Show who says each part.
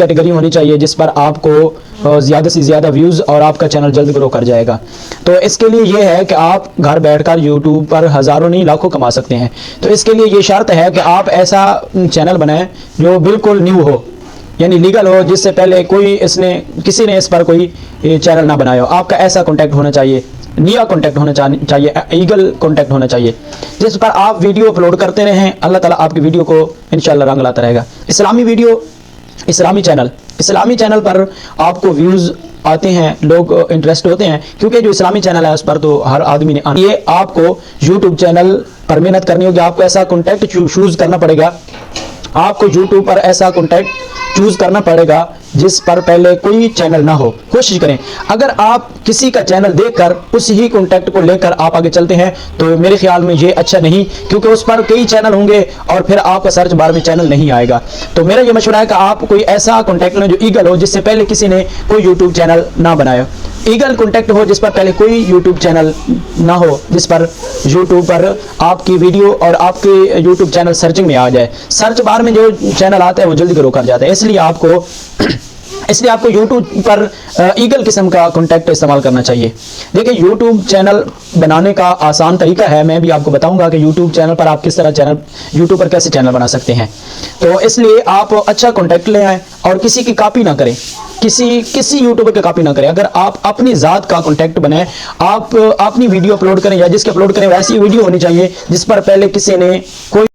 Speaker 1: Category होनी चाहिए जिस पर आपको ज़्यादा से ज़्यादा व्यूज़ और आपका चैनल जल्द ग्रो कर जाएगा। तो इसके लिए ये है कि आप घर बैठकर यूट्यूब पर हज़ारों नहीं लाखों कमा सकते हैं। तो इसके लिए ये शर्त है कि आप ऐसा चैनल बनाएं जो बिल्कुल न्यू हो, यानी लीगल हो, जिससे पहले किसी ने इस पर कोई चैनल ना बनाया हो। आपका ऐसा कॉन्टैक्ट होना चाहिए, नया कॉन्टैक्ट होना चाहिए, ईगल कॉन्टैक्ट होना चाहिए, जिस पर आप वीडियो अपलोड करते रहें। अल्लाह ताला आपकी वीडियो को इंशाल्लाह रंग लाता रहेगा। इस्लामी चैनल पर आपको व्यूज़ आते हैं, लोग इंटरेस्ट होते हैं, क्योंकि जो इस्लामी चैनल है उस पर तो हर आदमी ने ये आपको यूट्यूब चैनल पर मेहनत करनी होगी। आपको ऐसा कॉन्टैक्ट चूज़ करना पड़ेगा। आपको यूट्यूब पर ऐसा कॉन्टैक्ट चूज़ करना पड़ेगा जिस पर पहले कोई चैनल ना हो। कोशिश करें, अगर आप किसी का चैनल देखकर उस ही कॉन्टैक्ट को लेकर आप आगे चलते हैं तो मेरे ख्याल में ये अच्छा नहीं, क्योंकि उस पर कई चैनल होंगे और फिर आपका सर्च बार में चैनल नहीं आएगा। तो मेरा ये मशवरा है कि आप कोई ऐसा कॉन्टैक्ट लें जो ईगल हो, जिससे पहले किसी ने कोई यूट्यूब चैनल ना बनाया। ईगल कॉन्टैक्ट हो जिस पर पहले कोई यूट्यूब चैनल ना हो, जिस पर यूट्यूब पर आपकी वीडियो और आपके यूट्यूब चैनल सर्चिंग में आ जाए। सर्च बार में जो चैनल आता है वो जल्दी ग्रो कर जाता है। इसलिए आपको यूट्यूब पर ईगल किस्म का कॉन्टैक्ट इस्तेमाल करना चाहिए। देखिए, यूट्यूब चैनल बनाने का आसान तरीका है, मैं भी आपको बताऊंगा कि यूट्यूब चैनल पर आप किस तरह यूट्यूब पर कैसे चैनल बना सकते हैं। तो इसलिए आप अच्छा कॉन्टैक्ट ले आएँ और किसी की कॉपी ना करें, किसी यूट्यूबर की कॉपी ना करें। अगर आप अपनी ज़ात का कॉन्टैक्ट बनाएं, आप अपनी वीडियो अपलोड करें या जिसके अपलोड करें वैसी वीडियो होनी चाहिए जिस पर पहले किसी ने कोई